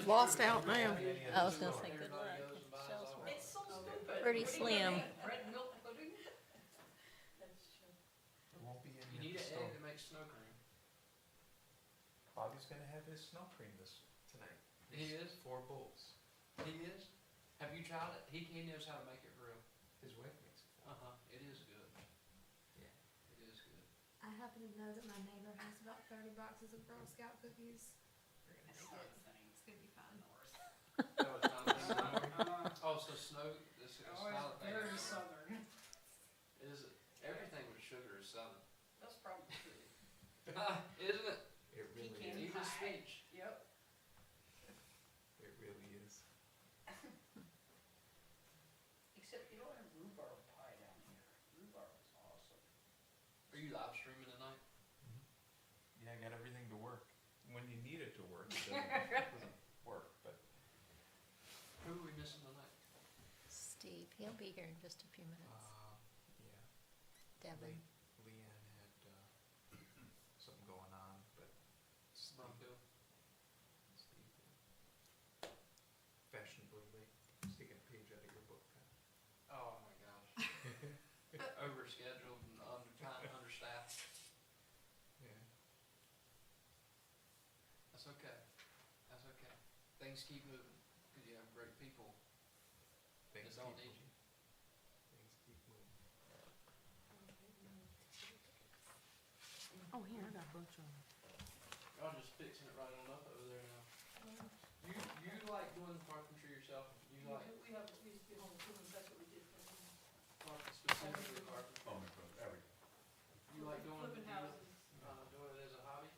lost out now. I was gonna say, good luck. The shells were It's so stupid. pretty What are you gonna slim. eat, bread and milk pudding? That's true. It won't be in You need the an stove. egg to make snow cream. Bobby's gonna have his snow cream tonight. He is? 4 bowls. He is? Have you tried it? He knows how to make it real. His wife makes it. Uh-huh, it is good. Yeah. It is good. I happen to know that my neighbor has about 30 boxes of Girl Scout cookies. We're gonna It's make not it. the same. It's gonna be fun. Oh, it's not the snow? Oh, so snow, it's Oh, not a it's thing. very southern. Is it? Everything with sugar is southern. That's probably true. Isn't it? It really Pecan is. Need the pie. speech. Yep. It really is. Except you don't have rhubarb pie down here. Rhubarb is awesome. Are you live streaming tonight? Yeah, I got everything to work. When you need it to work, it doesn't work, but Who are we missing tonight? Steve, he'll be here in just a few minutes. yeah. Devin. Leanne had something going on, but Steve, Bronco. Steve fashionably late. Taking a page out of your book. Oh my gosh. Overscheduled and understaffed. Yeah. That's okay. That's okay. Things keep moving, because you have great people Things that don't keep need you. moving. Things keep moving. Oh, here, I got a bunch of them. Y'all just fixing it right on up over there now. You like doing carpentry yourself? You like We used to be home too, and that's what we did for them. specifically carpentry? Oh, my God, everything. You like doing Flipping do houses. doing it as a hobby?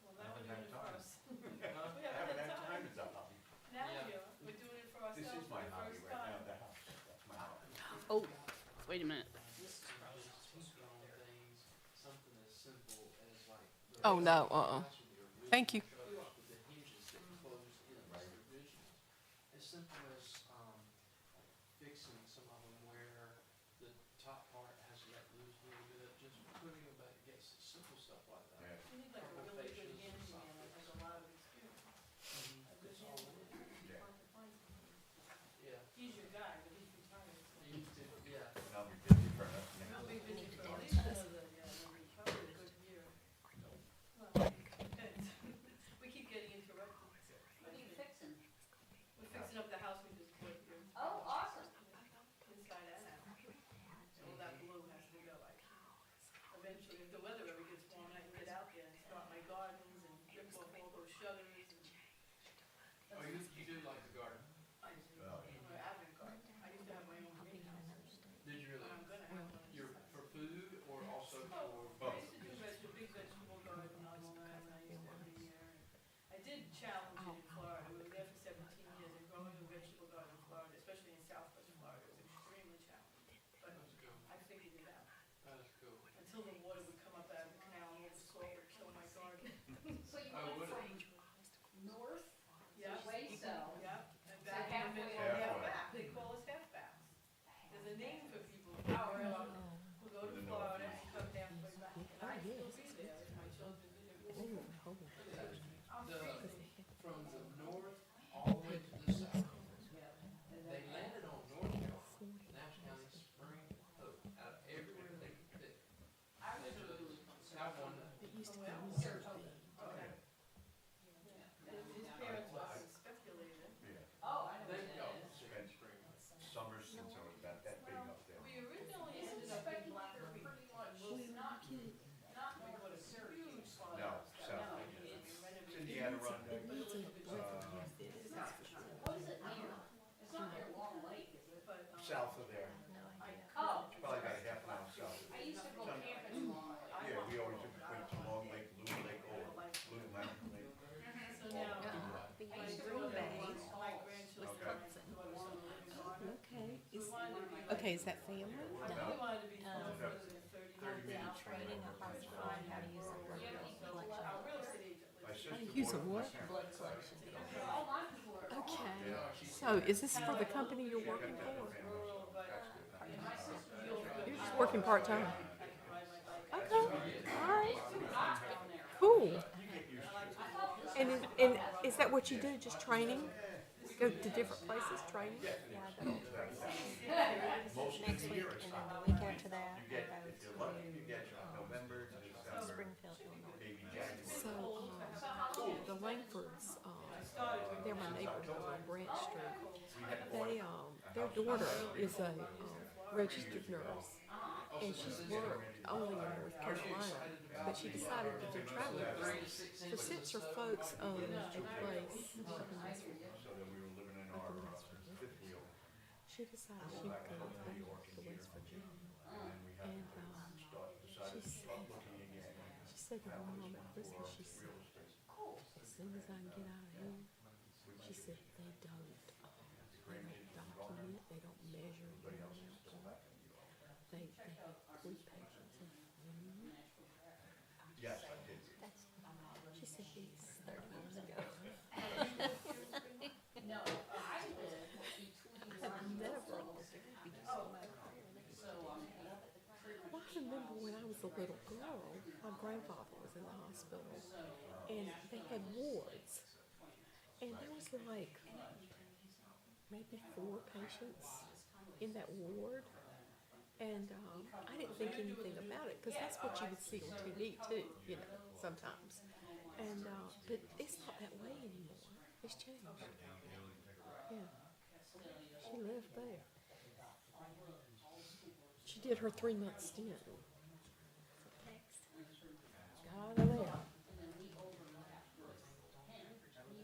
Well, now we're Haven't doing it had for time. us. Huh? We I haven't had time, time. it's a hobby. Now Yeah. we are. We're doing it for This ourselves is for my the hobby first right now, time. the house, that's my hobby. Oh, wait a minute. Just keep on things, something as simple as like. the Oh, no, original house with the original Thank you. shutters with the hinges that close in, like the original. As simple as, like fixing some of them where the top part has let loose a little bit, just putting them back, get simple stuff like that. Yeah. You need like a really good handyman that has a lot of experience. Mhm. A good That's all it handyman. is. Yeah. Hard to find somebody. Yeah. He's your guy, but he's retired. so- You used to, yeah. And I'll be busy for enough We'll minutes. be busy need to for at dance least us. another, probably a good year. Well, we keep getting interrupted. What are you fixing? We're fixing up the house we just put here. Oh, awesome. Inside and out. All that blue has to go. I can't. Eventually, if the weather ever gets warm, I can get out there and start my gardens and rip off all those shutters and. Oh, you do like the garden? I do. Oh. I'm an avid gardener. I used to have my own greenhouse. Did you really? But I'm gonna have one. Your, for food or also for? I used to do big vegetable garden on Long Island, I used to every year. I did challenge it in Florida, we were there for 17 years, and growing a vegetable garden in Florida, especially in southwest Florida, was extremely challenging. But That's cool. I figured it out, That's cool. until the water would come up out of the canal and all the salt would kill my garden. So you Oh, went would from it? north Yeah. way south. Yeah, and So back in the halfway middle, around. half back, they call us half backs. There's a name for people, our, who go to The Florida north. and come halfway back, and I'd still be there if my children did it. I'm The, freezing. from the north all the way to the south, they landed on North Carolina, Nash County, Spring, Hope, out of everywhere they could pick. I They was chose California. Okay. And his parents often speculated. Yeah, Oh, I know They, what oh, that is. Spring, Spring. summers since I was about that big up there. We originally Isn't ended up in Black speculator Creek. pretty much Wilson. not We north put of a Syracuse? huge farm No, house down south. there, and renovated It's it. in the Adirondack. But it was a bit What is it near? It's not near Long Lake, is it? But, South of there, No idea. Oh, it's probably about a half mile south. I used to go camping in Long Lake. Yeah, we always went to Long Lake, Blue Lake, or Blue Mountain Lake. So now, Be I my used to Green go there Bay. once. my grandchildren, Okay. my daughter's on the living garden. Okay. So we wanted to be like. Okay, is that family? I really wanted to be no Um, further than 30 minutes They're out. training a hospital on how to use the blood Do you have any people collection. left? Our real estate agent My lives sister Use a bought it what? myself. Blood collection. All my people are. Okay. Yeah. So is this for the company you're working for? rural, but And my sister feels good. You're just working part-time? I can ride my bike. Okay, all right, hot down there. cool. You get used to it. I thought this And is that what you do, just training? Go to different places, training? Yeah, I go to next week, and then the week after that, I go to November, December, Springfield, Illinois. baby January. So, the Langfords, they're my neighbors on Branch Street. They, their daughter is a registered nurse, and she's worked only in North Carolina, but she decided to do travel nursing. So since her folks own a place up in West Virginia, So then we were living in our fifth wheel, she decided she would go back to West Virginia. and we had And, decided to start looking again. she said to her mom at Christmas, she said, as soon as I can get out of here, she said, they don't document, they don't measure, they don't they have 3 patients in 1 year. Yes, I did. She said these 30 years ago. No, I live I've never begun my career there. Well, I remember when I was a little girl, my grandfather was in the hospital, and they had wards, and there was like maybe 4 patients in that ward, and I didn't think anything about it, because that's what you would see on TV too, you know, sometimes. And but it's not that way anymore. It's changed. Yeah. She lived there. She did her 3-month stint. Got out of there.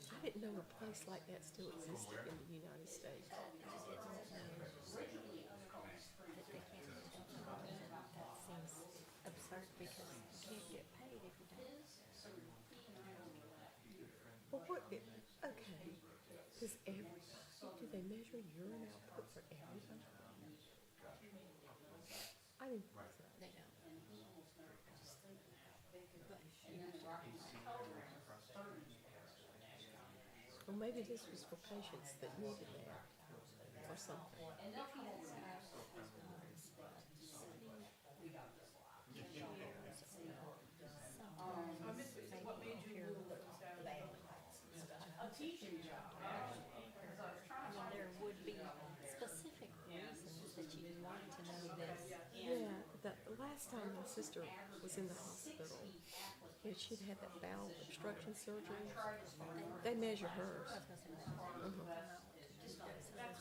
I didn't know a place like that still existed in the United States. That they can't tell them that. That seems absurd because you can't get paid if you don't. Well, what? Okay. Does everybody? Do they measure urine output for everybody? I didn't. They don't. Well, maybe this was for patients that needed that or something. What made you move from Saturday? A teaching job, actually, because I was trying to. There would be specific reasons that you want to know this. Yeah, the last time my sister was in the hospital, and she'd had that bowel obstruction surgery, they measure hers. That's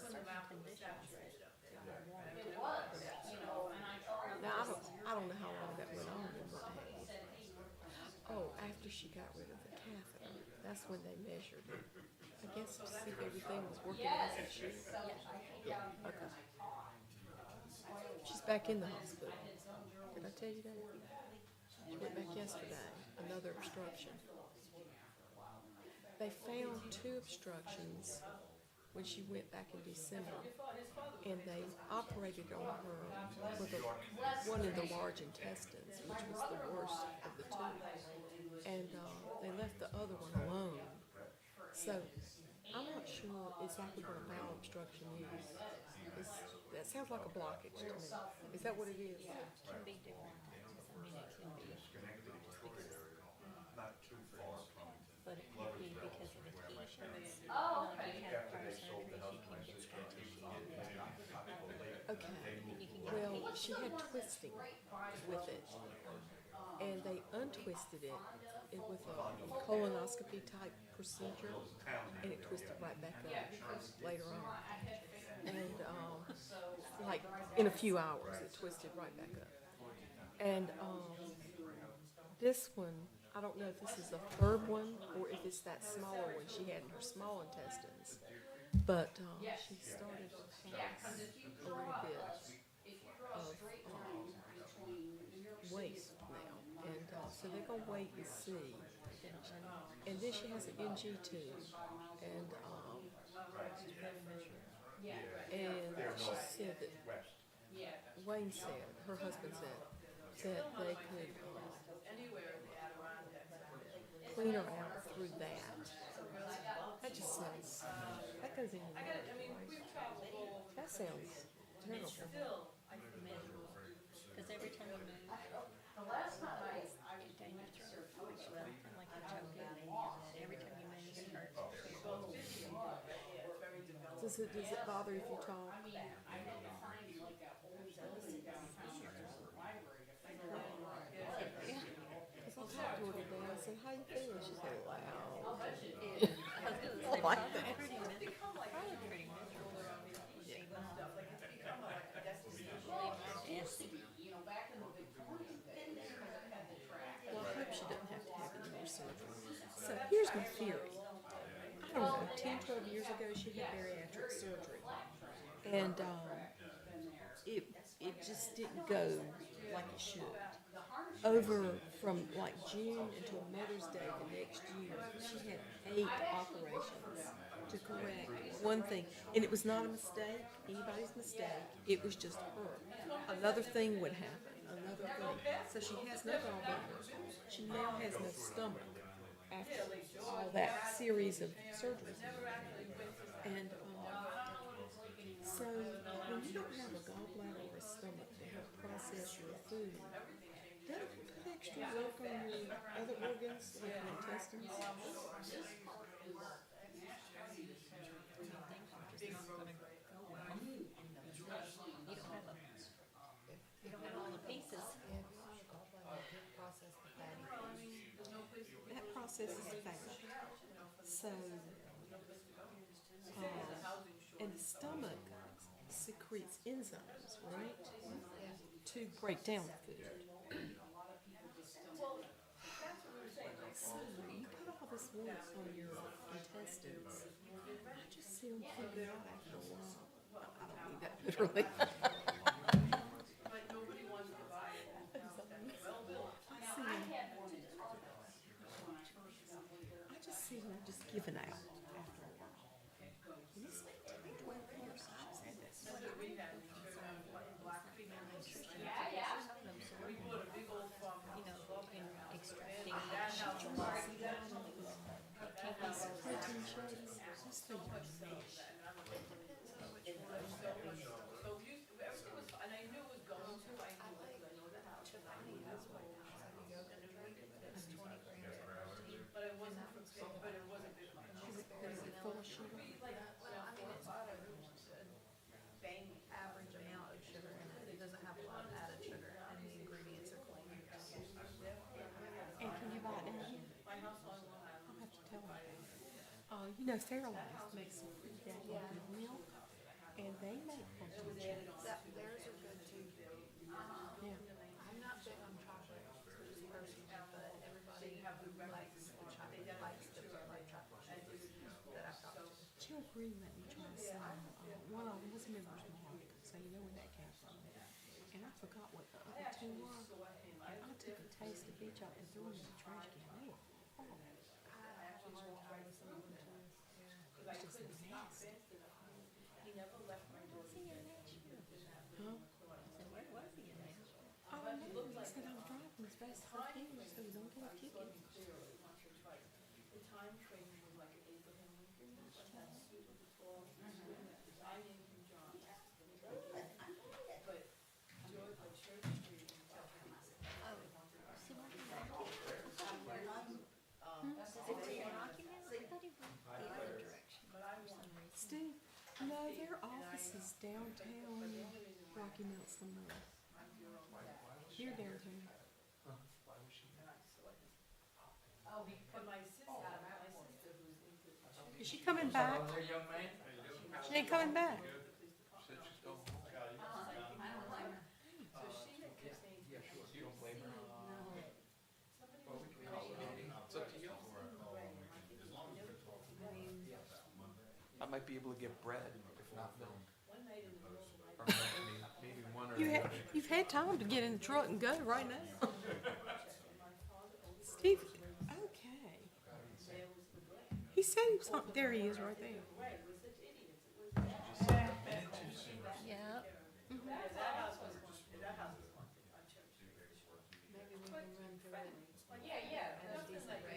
when the mouth was saturated up there. It was, you know, and I told her. Now, I don't know how long that went on and what have you. Oh, after she got rid of the catheter, that's when they measured it. I guess to see if everything was working as it should. Yeah, okay. She's back in the hospital. Did I tell you that? She went back yesterday, another obstruction. They found 2 obstructions when she went back in December, and they operated on her with one in the large intestines, which was the worst of the 2, and they left the other one alone. So I'm not sure exactly what a bowel obstruction is. That sounds like a blockage to me. Is that what it is? It can be different. I mean, it can be, Schenectady, Detroit area, not too far from. but it could be because of adhesions. Oh, You know, okay. you have heart surgeries, you can get scar tissue. Okay. And you can get Well, she had twisting with it, and they untwisted it with a colonoscopy type procedure, and it twisted right back up later on. And like in a few hours, it twisted right back up. And this one, I don't know if this is the 3rd one or if it's that smaller one she had in her small intestines, but she started to pass a little bit of weight now, and so they're gonna wait and see. And then she has an NG tube, and she said that Wayne said, her husband said, that they could clean her out through that. That just sounds, that goes in your nose, right? That sounds terrible. Because every time you move, it's down your throat. Well, and like you choke out in here, every time Does it bother if you talk? I mean, I know the signs like that always listed downtown here at the library to figure out. Cause I talked to her today, I said, how you feeling? She said, wow. I like probably that. pretty miserable. Stuff, like it's become like a destination. It used to be, you know, back in the Victorian days, because it had the track. Well, I hope she doesn't have to have any more surgery. So here's my theory. I don't know, 10, 12 years ago, she had bariatric surgery. And, it just didn't go like it should. Over from like June until Mother's Day the next year, she had 8 operations to correct one thing. And it was not a mistake, anybody's mistake, it was just her. Another thing would happen, another thing. So she has no gallbladder. She now has no stomach after all that series of surgeries. And, so when you don't have a gallbladder or a stomach to help process your food, that put extra work on your other organs like your intestines. You don't have all the pieces. That processes fat. So, and the stomach secretes enzymes, right? To break down food. So you put all this work on your intestines. I just see them coming out after a while. I don't mean that literally. But nobody wants to buy it. I just see them just giving out after a while. And it's been 12 years since she's had that. We bought a big old farm. You know, in extracting That house was Protein shakes. Those things are amazing. So everything was, and I knew it was going to, I knew it, I know the house. But it wasn't from, but it wasn't big much. Is it full of sugar? Like, bang. Average amount of sugar in it. It doesn't have a lot of added sugar and the ingredients are clean. And can you buy it down here? My house on Long Island. I'll have to tell her. You know, Fairlife makes some pretty good milk, and they make protein shakes. Theirs are good too. Yeah. I'm not big on chocolate personally, but everybody likes the chocolate, likes the like chocolate chips that I've got. Jill Green let me try some. One of them was Member's Mark, so you know where that came from. And I forgot what the other 2 were. And I took a taste of each of them and threw them in the trash can. They were horrible. It's just nasty. He never left my door. Huh? Where was he in there? I don't know. He said I'm driving as fast as I can so you don't get a ticket. The time frame was like an Abraham Lincoln, like that super tall. I named him John. But George, like Church Street in California. See what he did? Is it in Rocky Mount? I thought he went the other direction for some reason. Steve, no, their office is downtown Rocky Mount somewhere. Near downtown. Oh, because my sister who's into. Is she coming back? There, young man. She ain't coming back. Said she's going home. So she had kept saying. You don't blame her? Well, we can call it a meeting. It's up to you. I might be able to get bread, if not milk. One night in the middle of the night. Or maybe one or the other. You've had time to get in the truck and go right now. Steve, okay. He said he was, there he is right there. Yeah. That house was on Church Street. Maybe we can run through it. Yeah.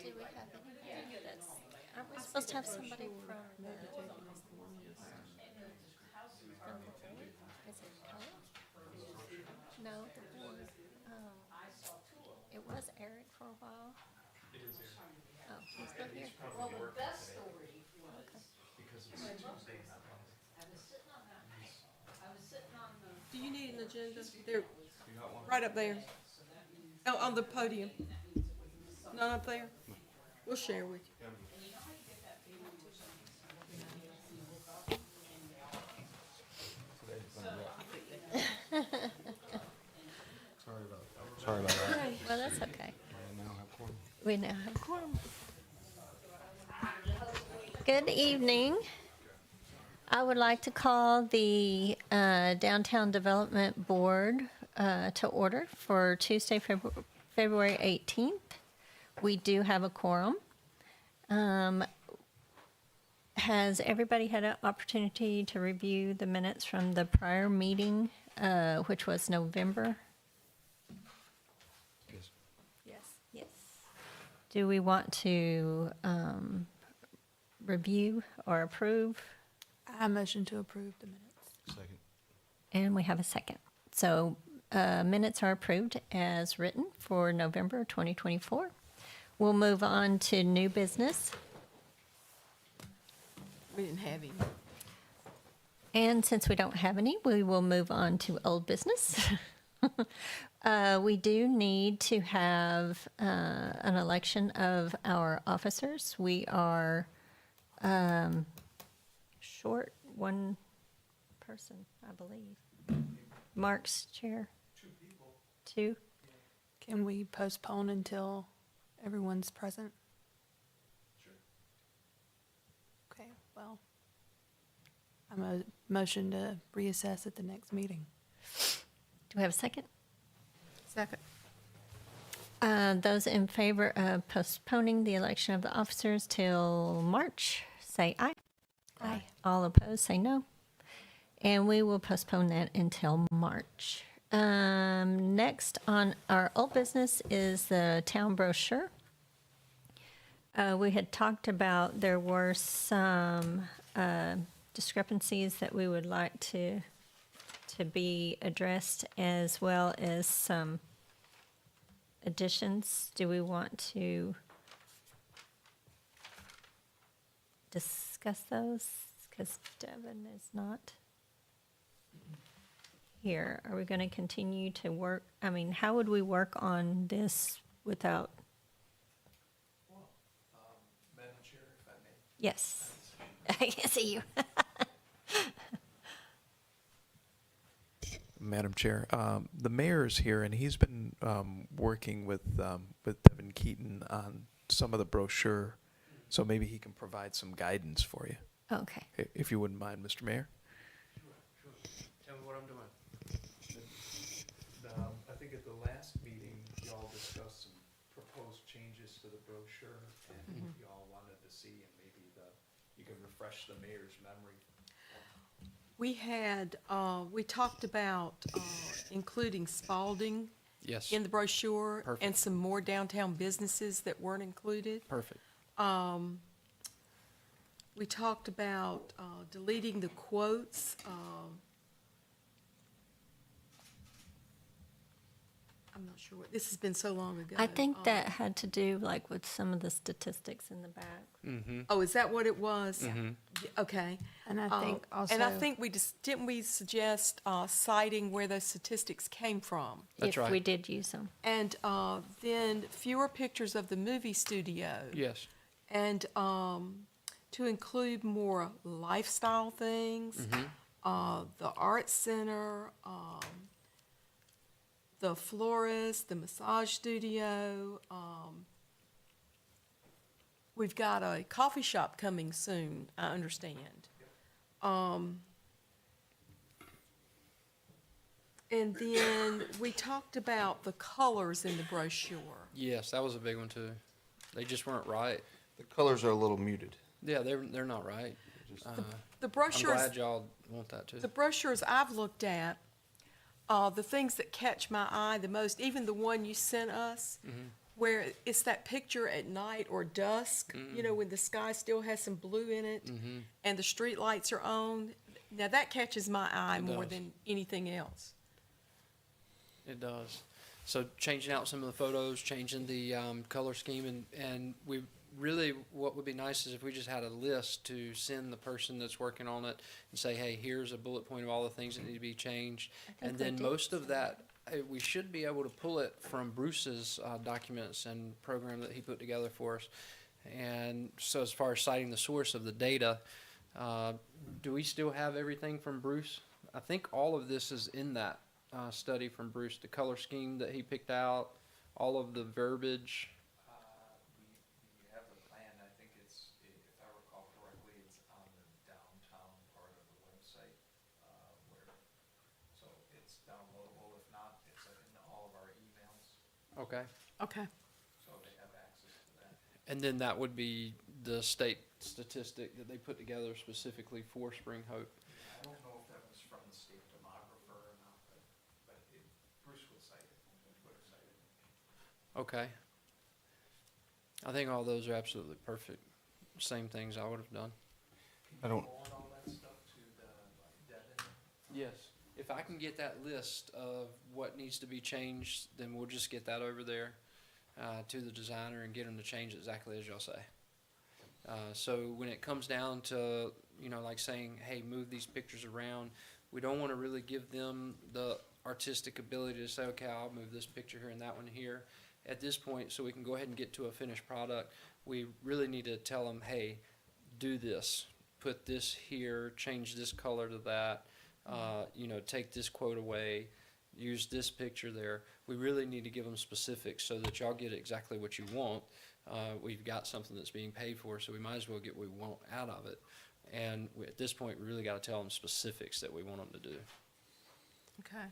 Do we have anything that's, aren't we supposed to have somebody from, Maybe taking us the longest. from the board? Is it Kelly? No, the board, it was Eric for a while. It is there. Oh, he's still here. Well, the best story was, Because it's Tuesday, not Wednesday. Do you need an agenda? They're right up there. Oh, on the podium. None up there? We'll share with you. Sorry about that. Well, that's okay. I now have quorum. We now have quorum. Good evening. I would like to call the Downtown Development Board to order for Tuesday, February 18th. We do have a quorum. Has everybody had an opportunity to review the minutes from the prior meeting, which was November? Yes. Yes. Yes. Do we want to review or approve? I motion to approve the minutes. Second. And we have a second. So minutes are approved as written for November 2024. We'll move on to new business. We didn't have any. And since we don't have any, we will move on to old business. We do need to have an election of our officers. We are short one person, I believe. Mark's chair. 2 people. 2? Can we postpone until everyone's present? Sure. Okay, well, I'm a motion to reassess at the next meeting. Do we have a second? Second. Those in favor of postponing the election of the officers till March, say aye. Aye. All opposed, say no. And we will postpone that until March. Next on our old business is the town brochure. We had talked about there were some discrepancies that we would like to be addressed, as well as some additions. Do we want to discuss those? Because Devin is not here. Are we going to continue to work? I mean, how would we work on this without? Well, Madam Chair, if I may. Yes. I can see you. Madam Chair, the mayor is here, and he's been working with Devin Keaton on some of the brochure, so maybe he can provide some guidance for you, Okay. if you wouldn't mind, Mr. Mayor. Sure. Tell me what I'm doing. I think at the last meeting, y'all discussed some proposed changes to the brochure, and y'all wanted to see, and maybe you can refresh the mayor's memory. We had, we talked about including Spalding Yes. in the brochure and Perfect. some more downtown businesses that weren't included. Perfect. We talked about deleting the quotes. I'm not sure what, this has been so long ago. I think that had to do like with some of the statistics in the back. Mm-hmm. Oh, is that what it was? Mm-hmm. Okay. And I think also. And I think we just, didn't we suggest citing where those statistics came from? That's If right. we did use them. And then fewer pictures of the movie studio. Yes. And to include more lifestyle things, the art center, the florist, the massage studio. We've got a coffee shop coming soon, I understand. And then we talked about the colors in the brochure. Yes, that was a big one too. They just weren't right. The colors are a little muted. Yeah, they're not right. The I'm brochures, glad y'all want that too. the brochures I've looked at, the things that catch my eye the most, even the one you sent us, where it's that picture at night or dusk, you know, when the sky still has some blue in it and the street lights are on. Now that catches my eye It more does. than anything else. It does. So changing out some of the photos, changing the color scheme, and really, what would be nice is if we just had a list to send the person that's working on it and say, hey, here's a bullet point of all the things that need to be changed. I think And we then did most of say that, we should be able to pull it from Bruce's documents and program that he put together for us. And so as far as citing the source of the data, do we still have everything from Bruce? I think all of this is in that study from Bruce, the color scheme that he picked out, all of the verbiage. We have the plan, I think it's, if I recall correctly, it's on the downtown part of the website, so it's downloadable, if not, it's in all of our emails, Okay. Okay. so they have access to that. And then that would be the state statistic that they put together specifically for Spring Hope. I don't know if that was from the state demographer or not, but Bruce would cite it, would have cited it. Okay. I think all those are absolutely perfect. Same things I would have done. I don't- Forward all that stuff to the, Devin? Yes. If I can get that list of what needs to be changed, then we'll just get that over there to the designer and get them to change exactly as y'all say. So when it comes down to, like saying, hey, move these pictures around, we don't want to really give them the artistic ability to say, okay, I'll move this picture here and that one here. At this point, so we can go ahead and get to a finished product, we really need to tell them, hey, do this, put this here, change this color to that, take this quote away, use this picture there. We really need to give them specifics so that y'all get exactly what you want. We've got something that's being paid for, so we might as well get what we want out of it. And at this point, we really got to tell them specifics that we want them to do. Okay.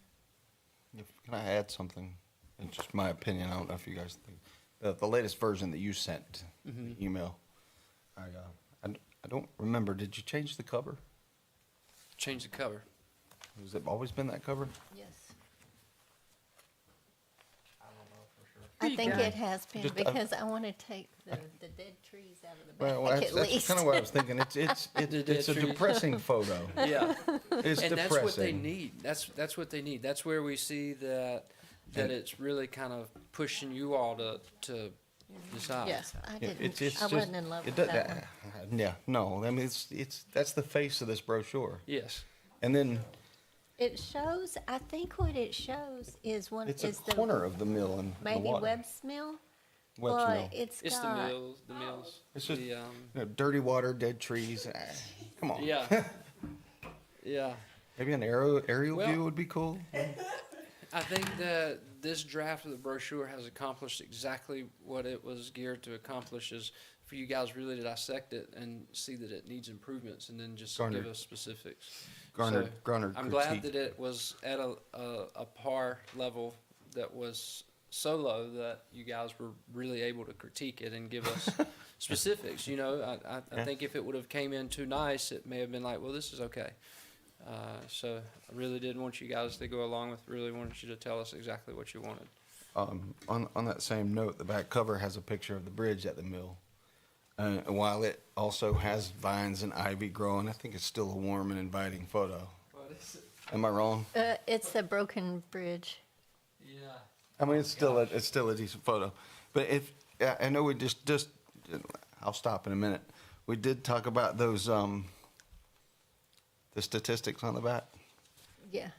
Can I add something? It's just my opinion. I don't know if you guys think. The latest version that you sent, the email, I don't remember. Did you change the cover? Change the cover. Has it always been that cover? Yes. I don't know for sure. I you think go. it has been Just, because I want to take the dead trees out of the Well, back that's, at least. kind of what I was thinking. It's The dead a trees. depressing photo. Yeah. It's And depressing. that's what they need. That's what they need. That's where we see that And- it's really kind of pushing you all to decide. Yes. I Yeah, didn't, it's I just- wasn't in love it with does- that one. Yeah, no. I mean, it's that's the face of this brochure. Yes. And then It shows, I think what it shows is one, it's a is the, corner of the mill and the maybe water. Webb's Mill? Webb's Well, Mill. it's It's the got, mills. It's just- The, You know, dirty water, dead trees. Come on. yeah. Yeah. Maybe an aerial Well- view would be cool. I think that this draft of the brochure has accomplished exactly what it was geared to accomplish, is for you guys really to dissect it and see that it needs improvements and then just Garnered- give us specifics. Garnered I'm critique. glad that it was at a par level that was so low that you guys were really able to critique it and give us specifics. I Yeah. think if it would have came in too nice, it may have been like, well, this is okay. So I really didn't want you guys to go along with, really wanted you to tell us exactly what you wanted. On that same note, the back cover has a picture of the bridge at the mill. And while it also has vines and ivy growing, I think it's still a warm and inviting photo. What is it? Am I wrong? it's the broken bridge. Yeah. I mean, it's still a decent photo. But I know we just I'll stop in a minute. We did talk about those the statistics on the back. Yeah.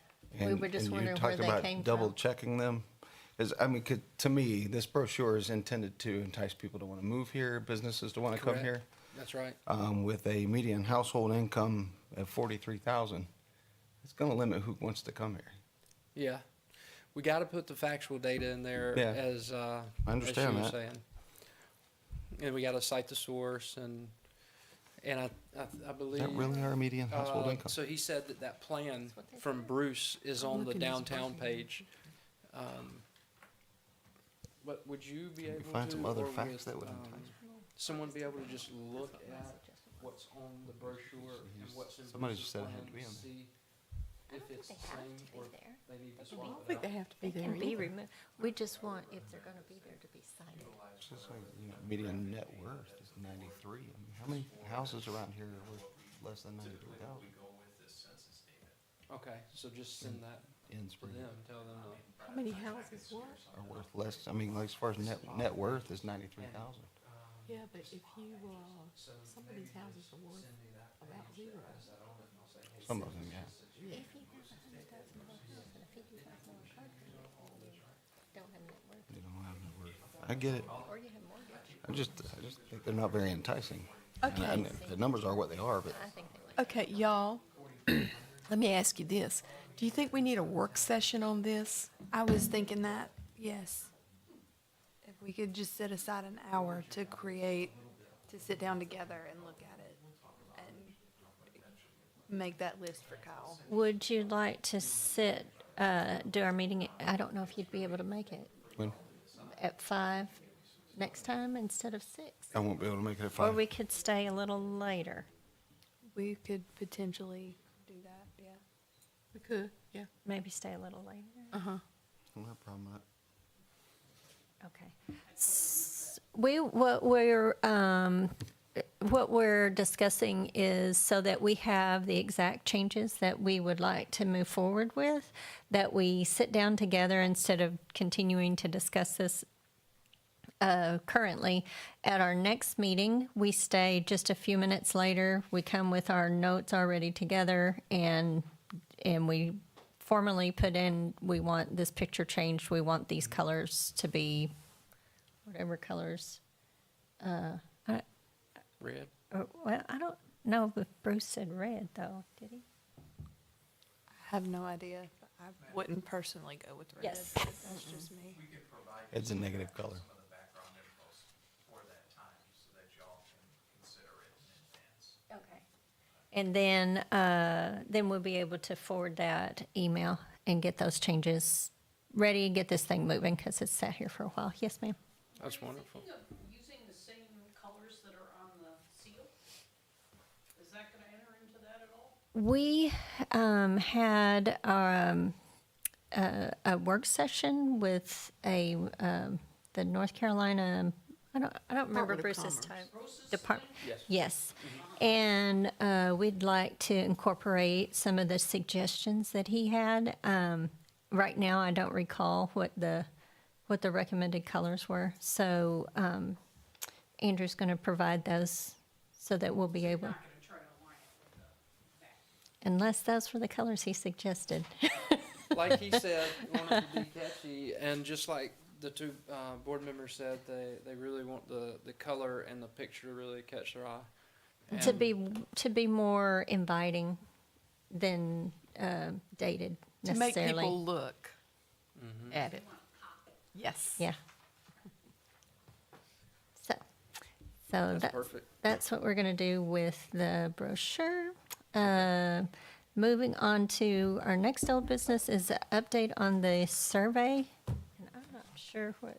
We were just and wondering you where talked they about came double from. checking them. To me, this brochure is intended to entice people to want to move here, businesses to want to come Correct. here. That's right. With a median household income of 43,000, it's going to limit who wants to come here. Yeah. We got to put the factual data in there Yeah. as I understand as you were that. saying. And we got to cite the source and I believe. Is that really our median household income? So he said that plan That's what they from said. Bruce is I'm on the looking at downtown this. page. But would you be Can we able find to, some other or facts with, that would entice someone be able to just look at what's on the brochure and what's in Somebody Bruce's just said it plan had to be and on there. see if it's They the have same to or be there. they need to I swap don't it think out. they have to be They there can be either. removed. We just want, if they're gonna be there, to be cited. It's just like, median net worth is 93. I mean, how many houses around here are worth less than 93,000 Okay, so just send that in to Spring? them, tell them How many houses what? Are worth less. I mean, like as far as net worth is 93,000. Yeah, but if you, some of these houses are worth about zero. Some of them, yeah. Yeah. If you have $100,000 house and a $50,000 car payment, you don't have net worth, You don't have no word. I get it. or you have mortgage. I just think they're not very enticing. Okay. And the numbers are what they are, but I think they would. Okay, y'all, let me ask you this. Do you think we need a work session on this? I was thinking that, yes. If we could just set aside an hour to sit down together and look at it and make that list for Kyle. Would you like to do our meeting, I don't know if you'd be able to make it, when, at 5 next time instead of 6? I won't be able to make it at Or 5. we could stay a little later. We could potentially do that, yeah. We could, yeah. Maybe stay a little later. Uh-huh. I don't have a problem with that. Okay. What we're discussing is so that we have the exact changes that we would like to move forward with, that we sit down together instead of continuing to discuss this currently. At our next meeting, we stay just a few minutes later. We come with our notes already together, and we formally put in, we want this picture changed. We want these colors to be whatever colors. Red. Well, I don't know if Bruce said red, though, did he? I have no idea. I wouldn't personally go with red. Yes. That's just me. It's a negative color. Some of the background info for that time, so that y'all can consider it in advance. Okay. And then we'll be able to forward that email and get those changes ready and get this thing moving because it's sat here for a while. Yes, ma'am. That's wonderful. Thinking of using the same colors that are on the seal? Is that gonna enter into that at all? We had a work session with the North Carolina. I don't remember Department of Bruce's Commerce. title. Roses Department. thing? Yes. Yes, and we'd like to incorporate some of the suggestions that he had. Right now, I don't recall what the recommended colors were. So Andrew's going to provide those so that we'll be able, Not gonna try to align it with the back. unless those were the colors he suggested. Like he said, wanted to be catchy, and just like the two board members said, they really want the color and the picture to really catch their eye. To be more inviting than dated To make necessarily. people look at it. Yes. Yeah. So That's perfect. that's what we're going to do with the brochure. Moving on to our next old business is an update on the survey. And I'm not sure what,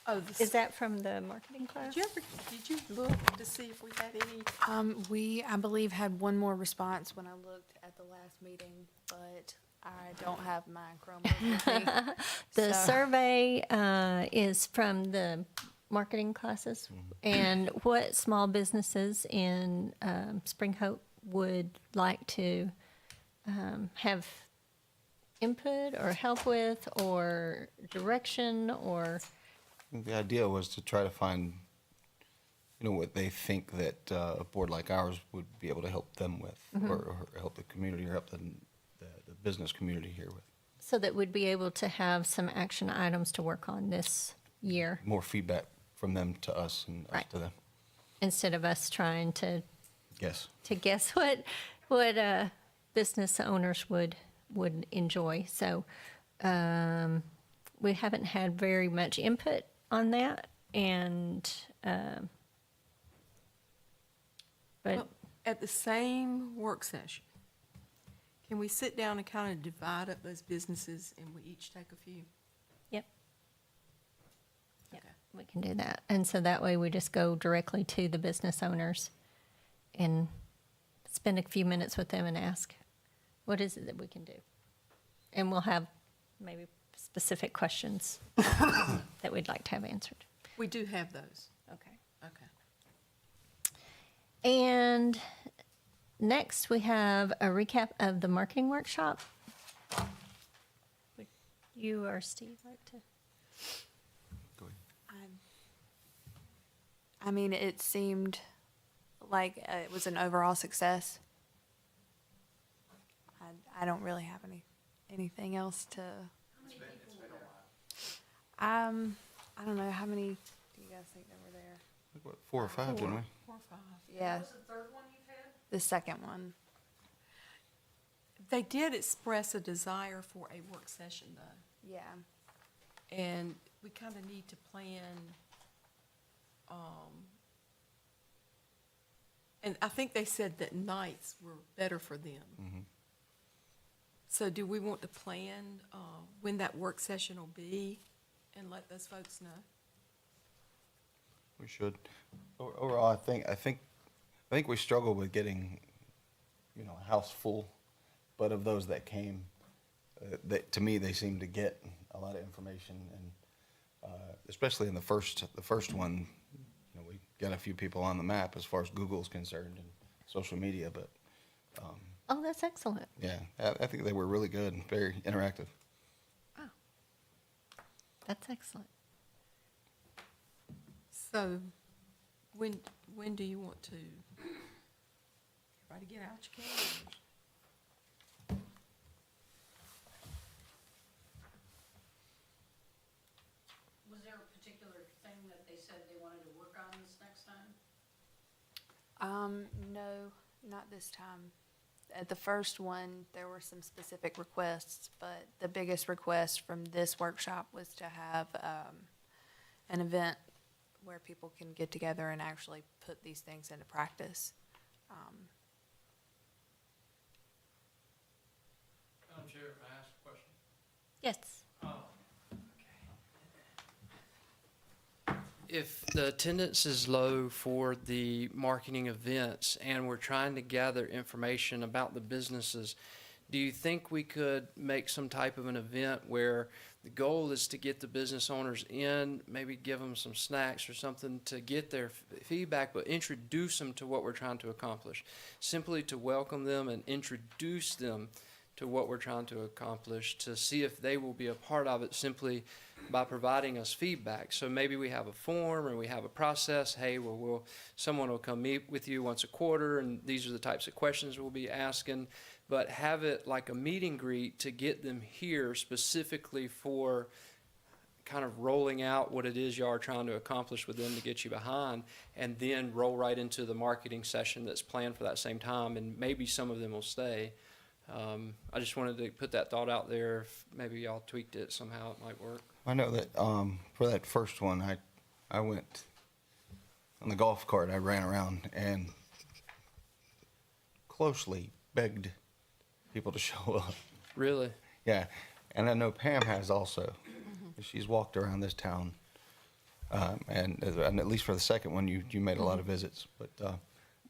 Oh, is that from the marketing class? did you look to see if we had any? We, I believe, had one more response when I looked at the last meeting, but I don't have my Chromebook with me. The So- survey is from the marketing classes, and what small businesses in Spring Hope would like to have input or help with or direction or, I think the idea was to try to find, what they think that a board like ours would be able to help them with, or help the community, or help the business community here with. so that we'd be able to have some action items to work on this year, More feedback from them to us and us Right. to them. instead of us trying to Yes. guess what business owners would enjoy. So we haven't had very much input on that, and but Well, at the same work session, can we sit down and kind of divide up those businesses and we each take a few? yep, Okay. we can do that. And so that way we just go directly to the business owners and spend a few minutes with them and ask, what is it that we can do? And we'll have maybe specific questions that we'd like to have answered. We do have those. Okay. Okay. And next, we have a recap of the marketing workshop. Would you or Steve like to? Go ahead. I mean, it seemed like it was an overall success. I don't really have anything else to. I don't know, how many do you guys think that were there? What, 4 or 5, didn't we? 4 or 5. Yeah, What was the third one you've had? the second one. They did express a desire for a work session though, Yeah. and we kind of need to plan, and I think they said that nights were better for them. Mhm. So do we want to plan, when that work session will be and let those folks know? We should. Overall, I think we struggle with getting, a house full, but of those that came, to me, they seem to get a lot of information, and especially in the first one, we got a few people on the map as far as Google's concerned and social media, but Oh, that's excellent. yeah, I think they were really good and very interactive. Oh, that's excellent. So, when do you want to, try to get out your calendars? Was there a particular thing that they said they wanted to work on this next time? No, not this time. At the first one, there were some specific requests, but the biggest request from this workshop was to have, an event where people can get together and actually put these things into practice. Madam Chair, may I ask a question? Yes. If the attendance is low for the marketing events and we're trying to gather information about the businesses, do you think we could make some type of an event where the goal is to get the business owners in, maybe give them some snacks or something to get their feedback, but introduce them to what we're trying to accomplish? Simply to welcome them and introduce them to what we're trying to accomplish, to see if they will be a part of it simply by providing us feedback. So maybe we have a form or we have a process. Hey, well, someone will come meet with you once a quarter, and these are the types of questions we'll be asking. But have it like a meet and greet to get them here specifically for kind of rolling out what it is you are trying to accomplish with them to get you behind, and then roll right into the marketing session that's planned for that same time, and maybe some of them will stay. I just wanted to put that thought out there. If maybe y'all tweaked it somehow, it might work. I know that for that first one, I went on the golf cart. I ran around and closely begged people to show up. Really? Yeah, and I know Pam has also. She's walked around this town, and at least for the second one, you made a lot of visits. But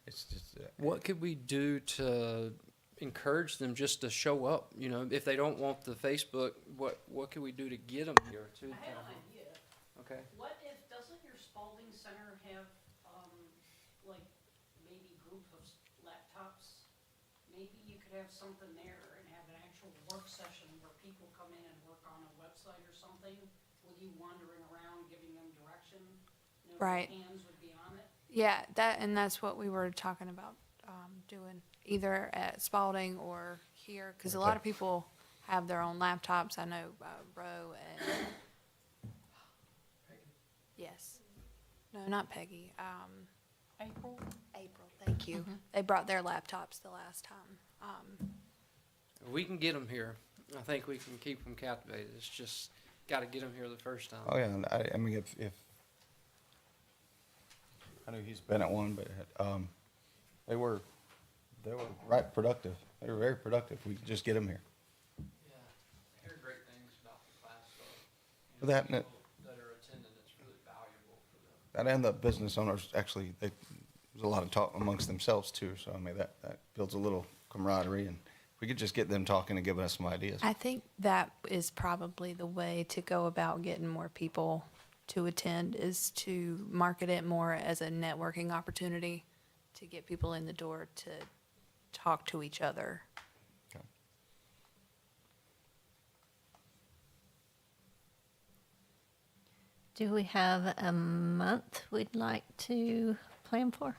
it's just What could we do to encourage them just to show up? If they don't want the Facebook, what can we do to get them here to the I had town? an idea. Okay. What if, doesn't your Spalding Center have, like, maybe group of laptops? Maybe you could have something there and have an actual work session where people come in and work on a website or something with you wandering around, giving them direction. Right. Hands would be on it. Yeah, that's what we were talking about, doing, either at Spalding or here, because a lot of people have their own laptops. I know, Roe and, yes. No, not Peggy, April? April, thank you. They brought their laptops the last time. We can get them here. I think we can keep them captivated. It's just got to get them here the first time. oh yeah. And I mean, if I know he's been at one, but they were right productive. They were very productive. We could just get them here. Yeah, I hear great things about the class. So, Well, that- people that are attending, it's really valuable for them. And the business owners actually, there's a lot of talk amongst themselves too. So I mean, that builds a little camaraderie, and we could just get them talking and giving us some ideas. I think that is probably the way to go about getting more people to attend, is to market it more as a networking opportunity to get people in the door to talk to each other. Okay. Do we have a month we'd like to plan for?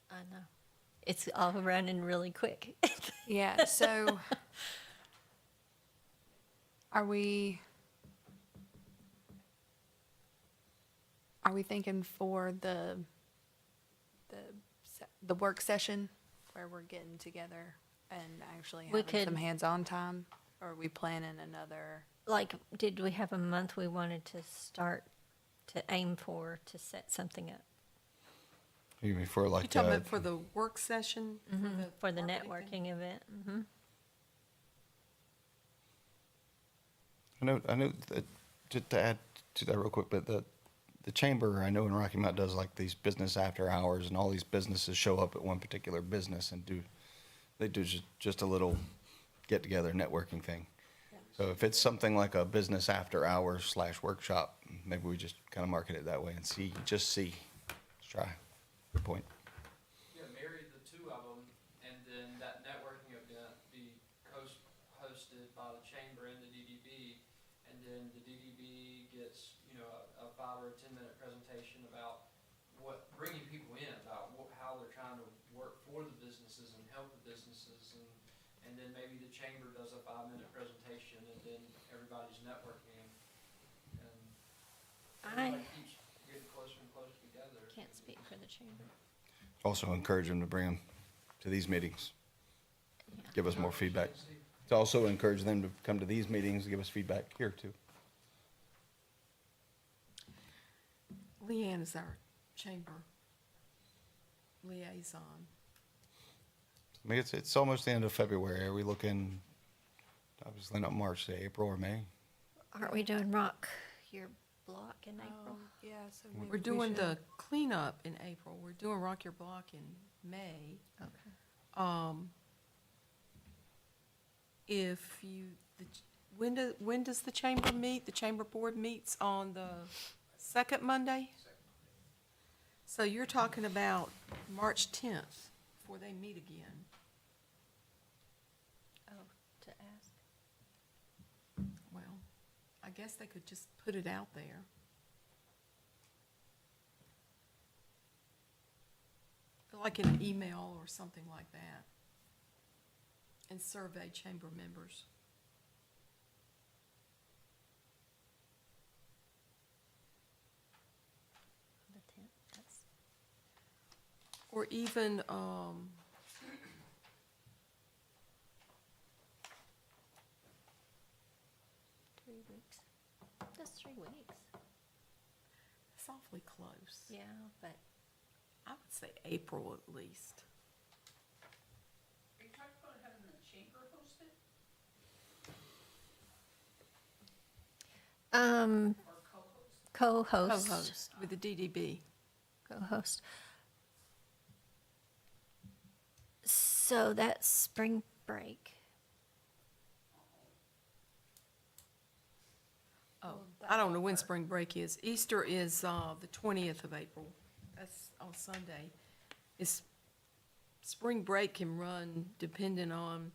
I know. It's all running really quick. Yeah, so are we thinking for the work session where we're getting together and actually We having some could- hands-on time? Or are we planning another? Like, did we have a month we wanted to start to aim for to set something up You mean for You like, talking about for the work session? for the marketing thing? networking event? Mm-hmm. I know that, just to add to that real quick, but the chamber, I know in Rocky Mount does like these business after hours, and all these businesses show up at one particular business and they do just a little get together networking thing. So if it's something like a business after hours / workshop, maybe we just kind of market it that way and see. Let's try. Good point. Yeah, marry the two of them, and then that networking event be hosted by the chamber and the DDB, and then the DDB gets, a 5 or a 10-minute presentation about bringing people in, about how they're trying to work for the businesses and help the businesses, and then maybe the chamber does a 5-minute presentation, and then everybody's networking, and everybody keeps getting closer and closer together. Can't speak for the chamber. Also encourage them to bring them to these meetings. Give us more feedback. To also encourage them to come to these meetings, give us feedback here too. Leanne is our chamber liaison. I mean, it's almost the end of February. Are we looking, obviously not March, say April or May? Aren't we doing rock your block in April? Yeah, so We're doing the cleanup in April. We're doing Rock Your Block in May. Okay. If you, when does the chamber meet? The chamber board meets on the second Monday? So you're talking about March 10th before they meet again. Oh, to ask. Well, I guess they could just put it out there. Like in an email or something like that. And survey chamber members. The 10th. That's Or even, 3 weeks. That's 3 weeks. it's awfully close. Yeah, but I would say April at least. Are you talking about having the chamber host it or co-host? co-host. Co-host with the DDB. Co-host. So that's spring break. Oh, I don't know when spring break is. Easter is, the 20th of April. That's on Sunday. It's, spring break can run depending on,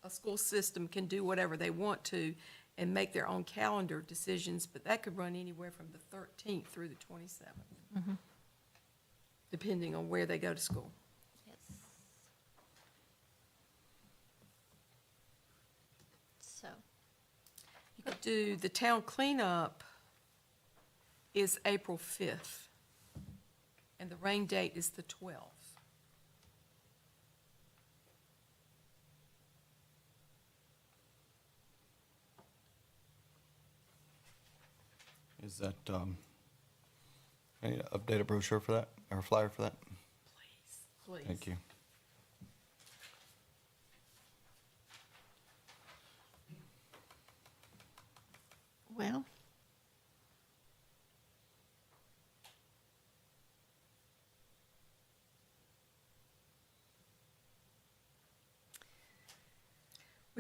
a school system can do whatever they want to and make their own calendar decisions, but that could run anywhere from the 13th through the 27th. Depending on where they go to school. Yes. So, You could do, the town cleanup is April 5th, and the rain date is the 12th. Is that, any updated brochure for that, or flyer for that? Please. Thank you. well,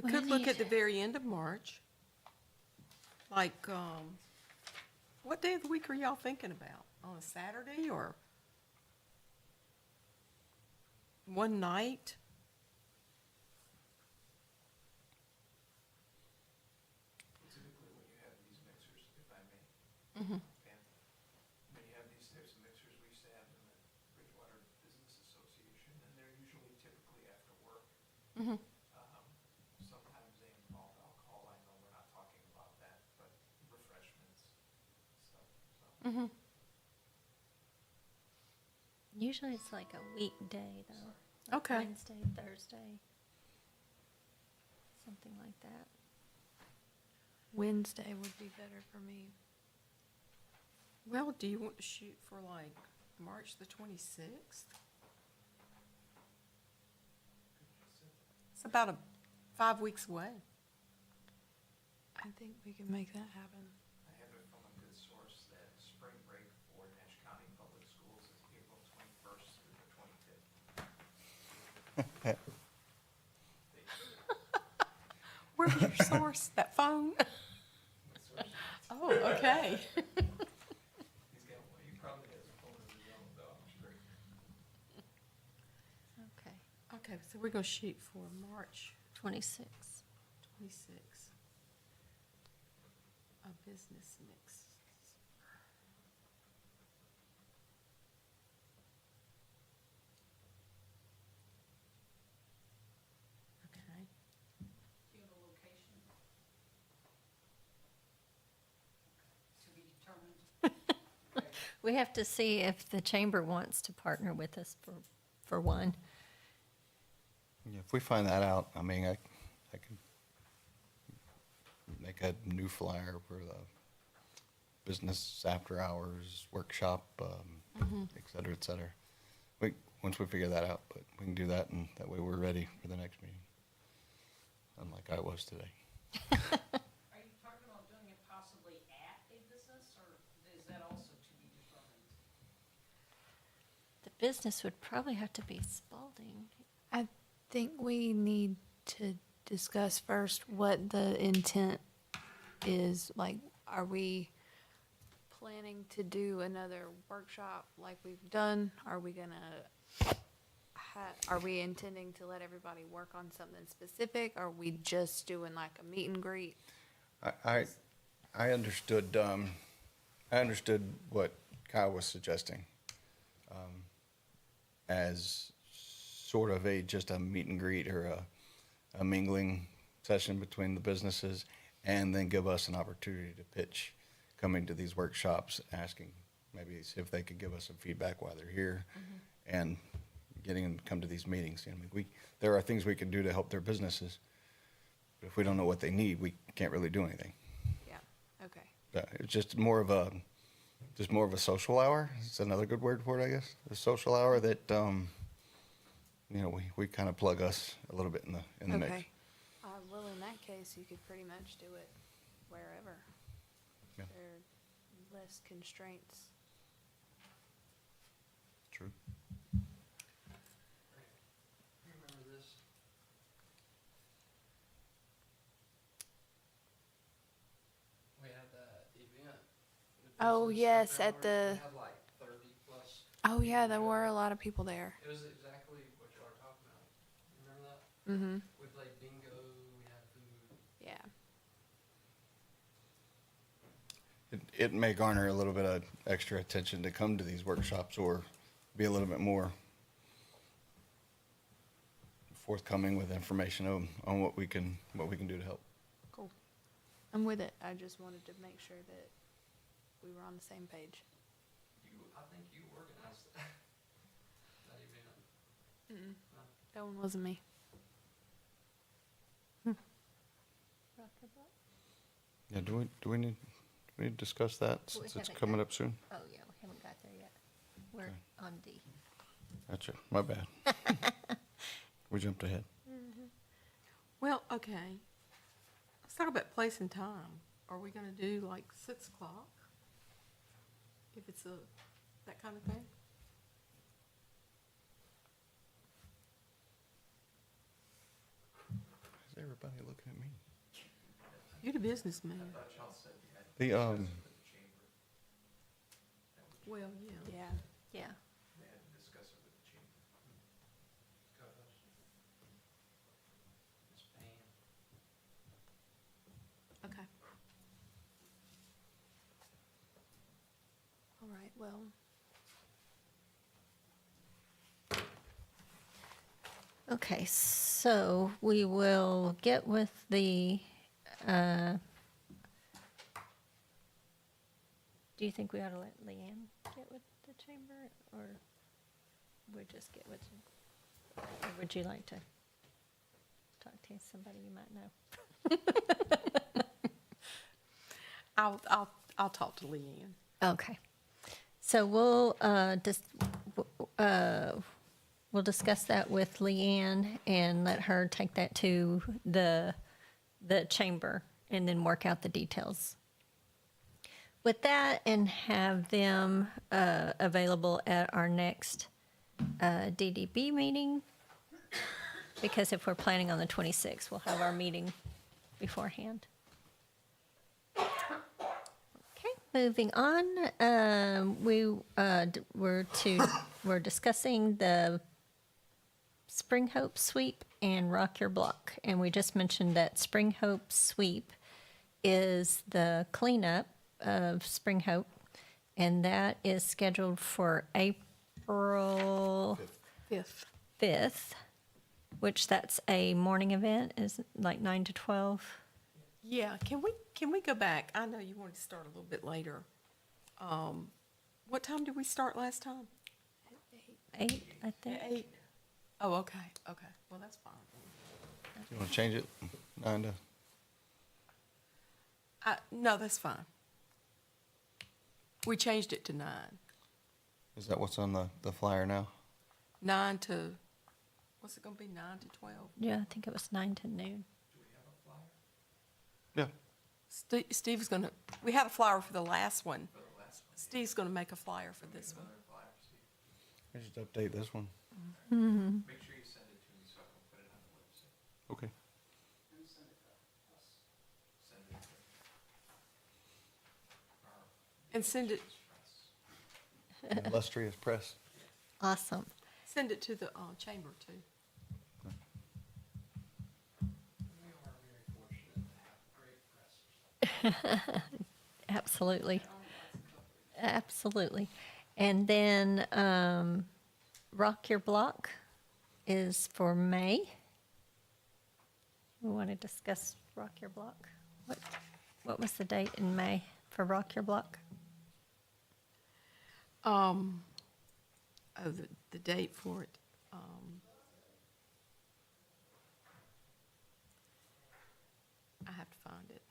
We We could look need- at the very end of March. Like, what day of the week are y'all thinking about? On a Saturday or one night? Typically, when you have these mixers, if I may, Mhm. Pam, when you have these types of mixers, we used to have them at Bridgewater Business Association, and they're usually typically after work. Mhm. Sometimes they involve alcohol, I know we're not talking about that, but refreshments, stuff, so. Mhm. Usually it's like a weekday though. like Okay. Wednesday, Thursday. Something like that. Wednesday would be better for me. Well, do you want to shoot for like March the 26th? It's about 5 weeks away. I think we can make that happen. I have it from a good source that spring break for Nash County Public Schools is April 21st through the 25th. Where's your source? That phone? Oh, okay. He's got one, he probably has a phone of his own, though, I'm sure. Okay. Okay, so we're gonna shoot for March 26. 26th. A business mix. Okay. Do you have a location? To be determined. We have to see if the chamber wants to partner with us for one. Yeah, if we find that out, I mean, I can make a new flyer for the business after hours workshop, et cetera, et cetera. Once we figure that out, but we can do that, and that way we're ready for the next meeting. Unlike I was today. Are you talking about doing it possibly at a business, or is that also to be determined? The business would probably have to be Spalding. I think we need to discuss first what the intent is. Like, are we planning to do another workshop like we've done? Are we gonna, are we intending to let everybody work on something specific? Are we just doing like a meet and greet? I understood, what Kyle was suggesting, as sort of just a meet and greet or a mingling session between the businesses, and then give us an opportunity to pitch coming to these workshops, asking maybe see if they could give us some feedback while they're here, and getting them to come to these meetings. I mean, there are things we can do to help their businesses, but if we don't know what they need, we can't really do anything. Yeah, okay. It's just more of a social hour. It's another good word for it, I guess. A social hour that, we kind of plug us a little bit in the mix. Okay. Well, in that case, you could pretty much do it wherever. Yeah. There are less constraints. True. Remember this? We had that event. the Oh, business yes, up there at where we the- had like 30 plus. Oh, yeah, there were a lot of people there. It was exactly what y'all are talking about. Remember that? Mm-hmm. We played bingo, we had food. Yeah. It may garner a little bit of extra attention to come to these workshops, or be a little bit more forthcoming with information on what we can do to help. Cool. I'm with it. I just wanted to make sure that we were on the same page. I think you organized that event. Mm-mm. That one wasn't me. Yeah, do we need to discuss that since it's haven't coming got- up soon? Oh, yeah, we haven't got there yet. We're Okay. on D. Gotcha, my bad. We jumped ahead. Well, okay. Let's talk about place and time. Are we gonna do like 6 o'clock? If it's that kind of thing? Is there everybody looking at me? You're the businessman. The, Well, yeah. Yeah. Yeah. They had to discuss it with the chamber. Ms. Pam. Okay. All right, well. Okay, so we will get with the, do you think we ought to let Leanne get with the chamber, or we just get with, or would you like to talk to somebody you might know? I'll talk to Leanne. Okay. So we'll discuss that with Leanne and let her take that to the chamber and then work out the details. With that, and have them available at our next DDB meeting, because if we're planning on the 26th, we'll have our meeting beforehand. Okay, moving on. We're discussing the Spring Hope Sweep and Rock Your Block, and we just mentioned that Spring Hope Sweep is the cleanup of Spring Hope, and that is scheduled for April 5th, which that's a morning event, is like 9 to 12. Yeah, can we go back? I know you wanted to start a little bit later. What time did we start last time? 8, I think. At 8? Oh, okay, well, that's fine. you wanna change it? 9 to, No, that's fine. We changed it to 9. is that what's on the flyer now? 9 to, what's it gonna be, 9 to 12? Yeah, I think it was 9 to noon. Yeah. Steve's gonna, we had a flyer for the last one. Steve's gonna make a flyer for this one. I just update this one. Make sure you send it to me so I can put it on the website. Okay. Send it to And send it, Illustrious press. Awesome. send it to the chamber too. We are very fortunate to have great press. Absolutely. Absolutely. And then Rock Your Block is for May. We want to discuss Rock Your Block. What was the date in May for Rock Your Block? The date for it. I have to find it.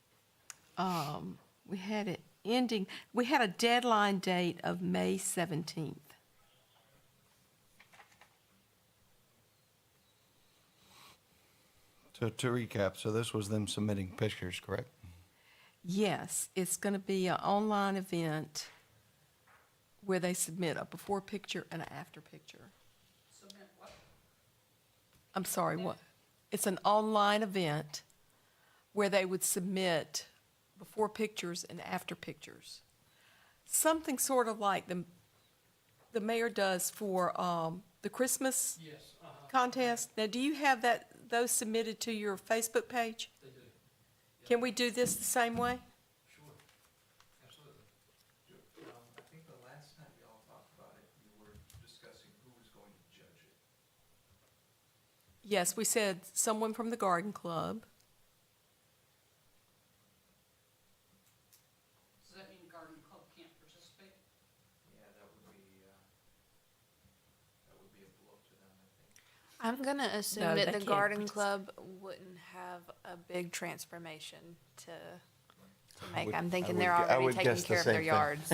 We had it ending, we had a deadline date of May 17th. So to recap, so this was them submitting pictures, correct? Yes, it's going to be an online event where they submit a before picture and an after picture. Submit what? I'm sorry, what? It's an online event where they would submit before pictures and after pictures. Something sort of like the mayor does for the Christmas Yes, contest. Now, do you have those submitted to your Facebook page? they do. Can we do this the same way? Sure, absolutely. I think the last time y'all talked about it, you were discussing who was going to judge it. Yes, we said someone from the garden club. Does that mean garden club can't participate? Yeah, that would be a blow to them, I think. I'm gonna assume No, that they the can't garden participate. club wouldn't have a big transformation to make. would- I'm thinking I they're would- I already would taking guess the care of their same thing. yards.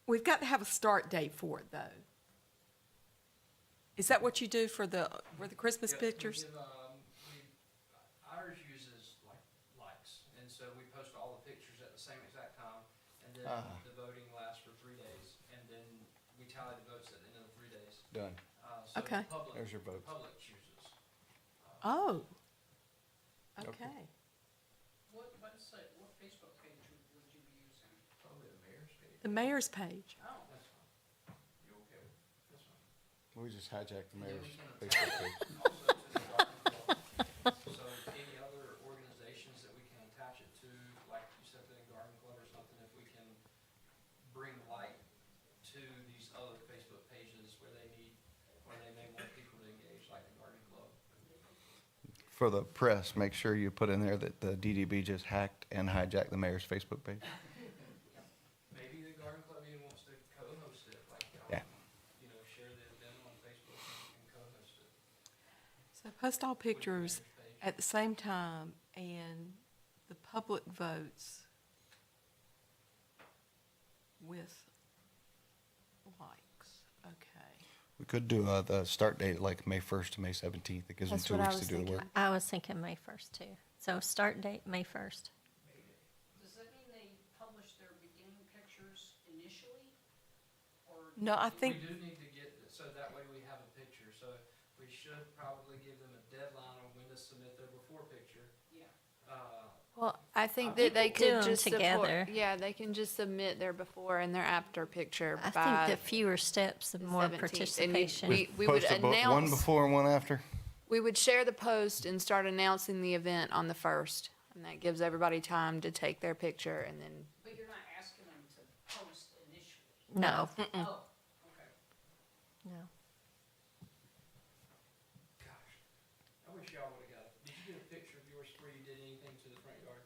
We've got to have a start date for it, though. Is that what you do for the Christmas Yep, we pictures? give, ours uses likes, and so we post all the pictures at the same exact time, and then the voting lasts for 3 days. tally the votes at the end of the 3 days. Done. So the Okay. public- There's your votes. the public chooses. Oh. Okay. Okay. What website, what Facebook page would you be using? Probably the mayor's page. The mayor's page. Oh, That's fine. You okay with it? That's fine. We just hijacked the Yeah, mayor's we can Facebook attach page. it also to the Garden Club. So any other organizations that we can attach it to, like you said, the Garden Club or something, if we can bring light to these other Facebook pages where they may want people to engage, like the Garden Club. For the press, make sure you put in there that the DDB just hacked and hijacked the mayor's Facebook page. Maybe the Garden Club even wants to co-host it, like, Yeah. you know, share the event on Facebook and co-host it. So post all with the pictures mayor's page. at the same time and the public votes with likes. Okay. We could do the start date like May 1st to May 17th. It gives them That's 2 what I weeks to was do the thinking. work. I was thinking May 1st too. So start date, May 1st. does that mean they publish their beginning pictures initially? Or? No, I We think, do need to get, so that way we have a picture, so we should probably give them a deadline on when to submit their before picture. Yeah. Well, I think You that they could do could 'em just support, together. yeah, they can just submit their before and their after picture I by think the fewer steps, the the more 17th. And participation. we would Post a one announce, before and one after. we would share the post and start announcing the event on the 1st. And that gives everybody time to take their picture and then, But you're not asking them to post initially? No, Oh, okay. no. Gosh, I wish y'all would've got it. Did you get a picture of yours before you did anything to the front yard?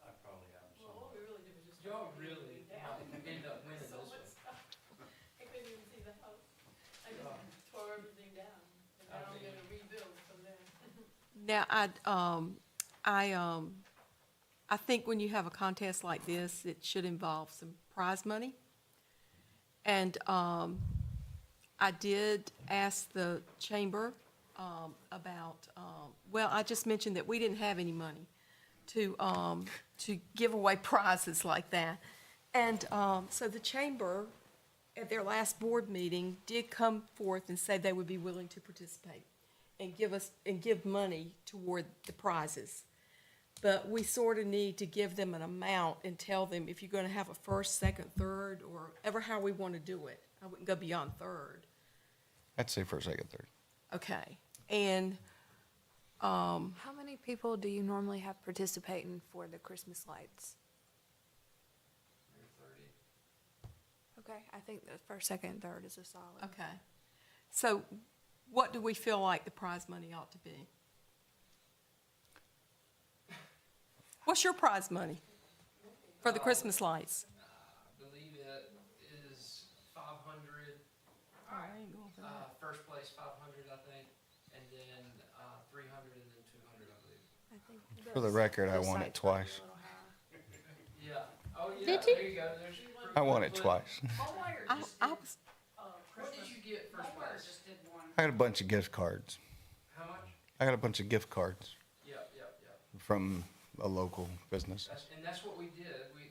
I probably have Well, what we really did was just. Y'all take really everything down. might end up winning So this much one. stuff. I couldn't even see the house. I Oh. just tore everything down, and now I'm gonna rebuild from there. now, I think when you have a contest like this, it should involve some prize money. And, I did ask the chamber, about, well, I just mentioned that we didn't have any money to give away prizes like that. And, so the chamber, at their last board meeting, did come forth and say they would be willing to participate and give money toward the prizes. But we sort of need to give them an amount and tell them if you're gonna have a first, second, third, or ever how we wanna do it. I wouldn't go beyond third. I'd say first, second, third. Okay, and, how many people do you normally have participating for the Christmas lights? Maybe 30. Okay, I think the first, second, third is a solid. okay. So what do we feel like the prize money ought to be? What's your prize money for the Christmas lights? I believe it is 500, Oh, I ain't going for that. first place 500, I think, and then 300 and then 200, I believe. I think For the those- record, I those won it sites might be a twice. little higher. Yeah. Oh, yeah, Did you? there you go. There's. I won it twice. Mulwire I, just I did, was, What did you get first Mulwire place? just did one. I got a bunch of gift cards. How much? I got a bunch of gift cards Yep. from a local business. That's what we did.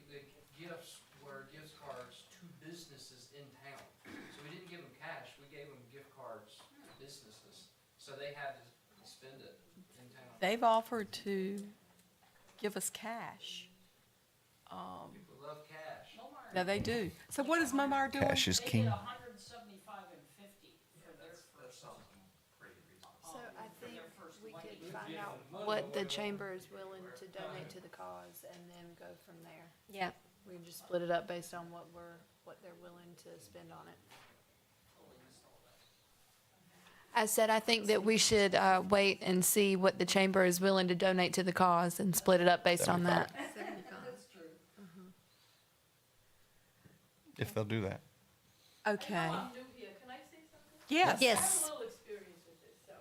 The gifts were gift cards to businesses in town. So we didn't give them cash, we gave them gift cards to businesses. So they had to spend it in town. they've offered to give us cash. People love cash. Mulwire, No, they do. So what is Momar doing? Cash is they did king. 175 and 50 for their That's first. something pretty reasonable. So I think their first we light. could find out what the chamber is willing to donate to the cause and then go from there. Yep. We can just split it up based on what they're willing to spend on it. I said, I think that we should, wait and see what the chamber is willing to donate to the cause and split it up based on that. That's true. If they'll do that. Okay, I know I'm new here, can I say something? yes. I have Yes. a little experience with this, so,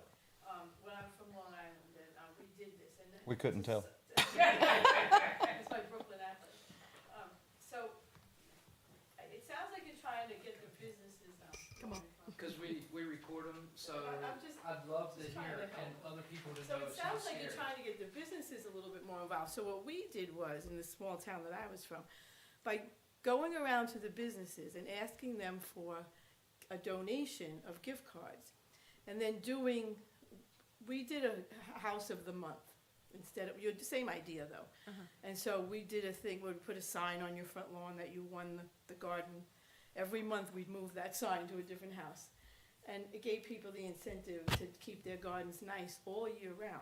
when I'm from Long Island, and, we did this, and then. We couldn't tell. It's like Brooklyn athlete. So, it sounds like you're trying to get the businesses, Come on. Because we record them, so I'm just- I'd love to just trying hear to help. and other people to So know it it's not sounds like you're scary. trying to get the businesses a little bit more involved. So what we did was, in the small town that I was from, by going around to the businesses and asking them for a donation of gift cards. And then we did a house of the month instead of, the same idea though. And so we did a thing where we put a sign on your front lawn that you won the garden. Every month we'd move that sign to a different house. And it gave people the incentive to keep their gardens nice all year round.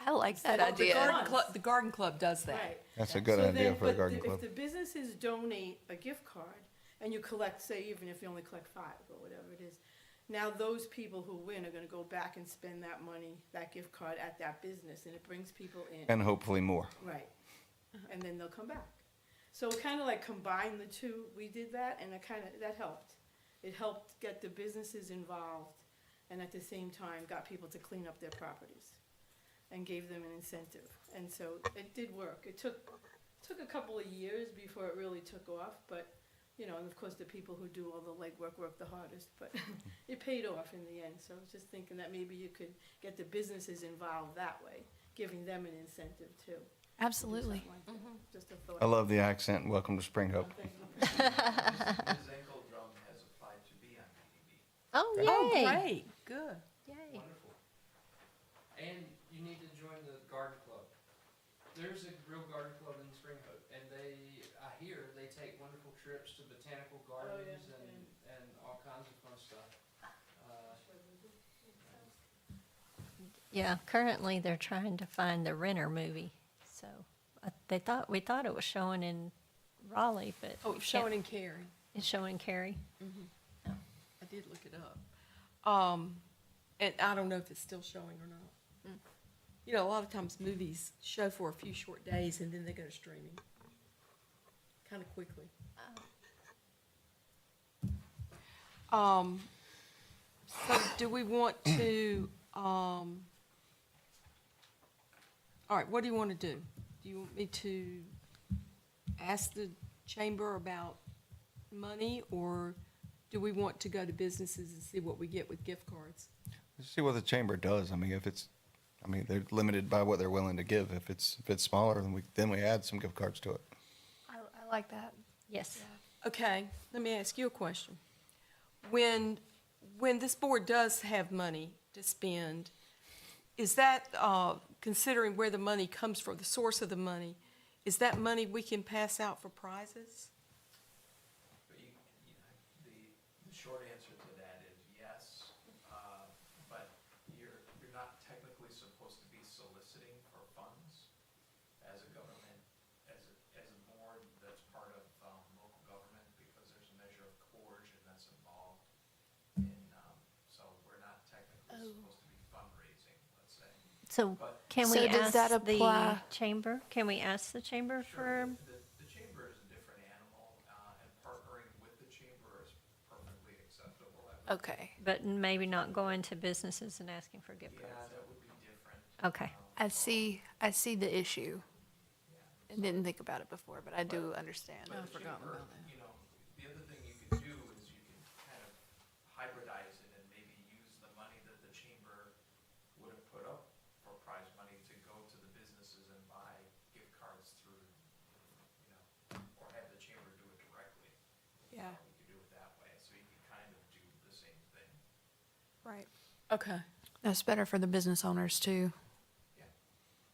I like that Instead of the idea. The garden club does that. Right. That's a good So idea then, for a but garden if club. the businesses donate a gift card, and you collect, say, even if you only collect 5 or whatever it is, now those people who win are gonna go back and spend that money, that gift card at that business, and it brings people in. And hopefully more. Right, and then they'll come back. So kind of like combine the two, we did that, and that helped. It helped get the businesses involved, and at the same time, got people to clean up their properties, and gave them an incentive. And so it did work. It took a couple of years before it really took off, but, you know, and of course the people who do all the legwork work the hardest, but it paid off in the end. So I was just thinking that maybe you could get the businesses involved that way, giving them an incentive too. Absolutely. Something like that. Just a thought. I love the accent. Welcome to Spring Hope. Thank you. Ms. Engel Drum has applied to be on BDB. Oh, Oh, yay. great, good. Yay. Wonderful. And you need to join the garden club. There's a real garden club in Spring Hope, and I hear they take wonderful trips to botanical gardens and all kinds of fun stuff. Yeah, currently they're trying to find the Renner movie. So we thought it was showing in Raleigh, but Oh, it's showing in Cary. it's showing in Cary. I did look it up. And I don't know if it's still showing or not. You know, a lot of times movies show for a few short days and then they go to streaming. Kind of quickly. So do we want to, all right, what do you want to do? Do you want me to ask the chamber about money, or do we want to go to businesses and see what we get with gift cards? Let's see what the chamber does. I mean, they're limited by what they're willing to give. If it's smaller, then we add some gift cards to it. I like that. Yes. Okay, let me ask you a question. When this board does have money to spend, is that, considering where the money comes from, the source of the money, is that money we can pass out for prizes? But the short answer to that is yes, but you're not technically supposed to be soliciting for funds as a government, as a board that's part of local government, because there's a measure of coercion that's involved in, so we're not technically supposed to be fundraising, let's say. So But can So we does ask that the apply- chamber? Can we ask the chamber for? The chamber is a different animal, and partnering with the chamber is perfectly acceptable. Okay. But maybe not going to businesses and asking for gift Yeah, cards? that would be different. Okay. I see the issue. I didn't think about it before, but I do understand. But I've the forgotten chamber, about that. you know, the other thing you can do is you can kind of hybridize it and maybe use the money that the chamber would have put up for prize money to go to the businesses and buy gift cards through, you know, or have the chamber do it directly. Yeah. You could do it that way, so you can kind of do the same thing. Right. Okay. That's better for the business owners too. Yeah.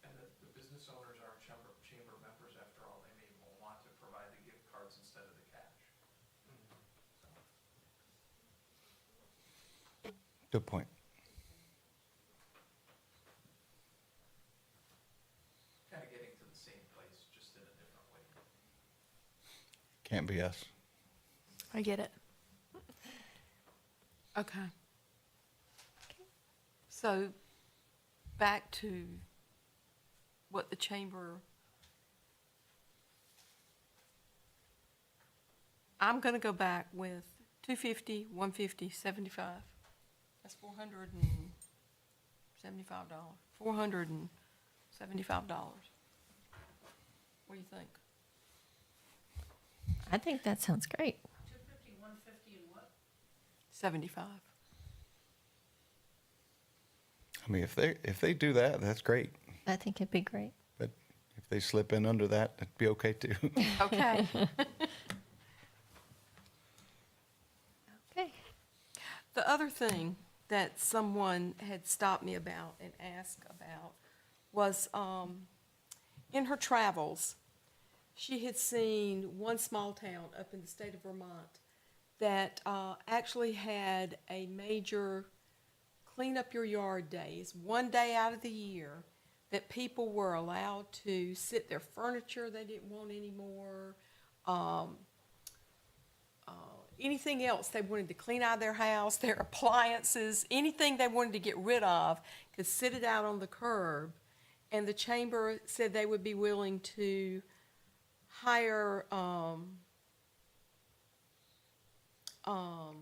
And the business owners are chamber members after all. They may want to provide the gift cards instead of the cash. Good point. Kind of getting to the same place, just in a different way. Can't be us. I get it. Okay. So, back to what the chamber, I'm gonna go back with 250, 150, 75. That's $475. $475. What do you think? I think that sounds great. 250, 150, and what? 75. I mean, if they do that, that's great. I think it'd be great. But if they slip in under that, that'd be okay too. Okay. other thing that someone had stopped me about and asked about was, in her travels, she had seen one small town up in the state of Vermont that actually had a major clean up your yard days, one day out of the year, that people were allowed to sit their furniture they didn't want anymore, anything else they wanted to clean out of their house, their appliances, anything they wanted to get rid of, could sit it out on the curb. And the chamber said they would be willing to hire,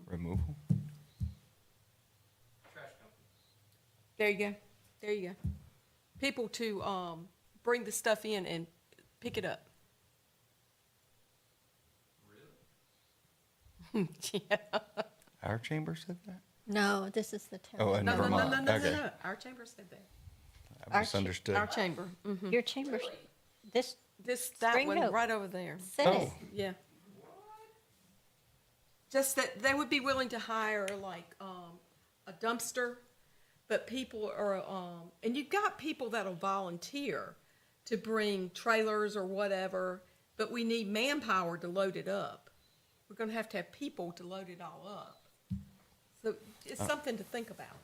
Removal? there you go, there you go. People to, bring the stuff in and pick it up. Really? Yeah. Our chamber said that? No, this is the Oh, town. in No, no, no, Vermont. no, no, Okay. no, our chamber said that. I misunderstood. Our chamber, Your chamber, this that Spring one Hill. right over there. said it. Oh. Yeah. Just that they would be willing to hire like, a dumpster, but people are, and you've got people that'll volunteer to bring trailers or whatever, but we need manpower to load it up. We're gonna have to have people to load it all up. So it's something to think about.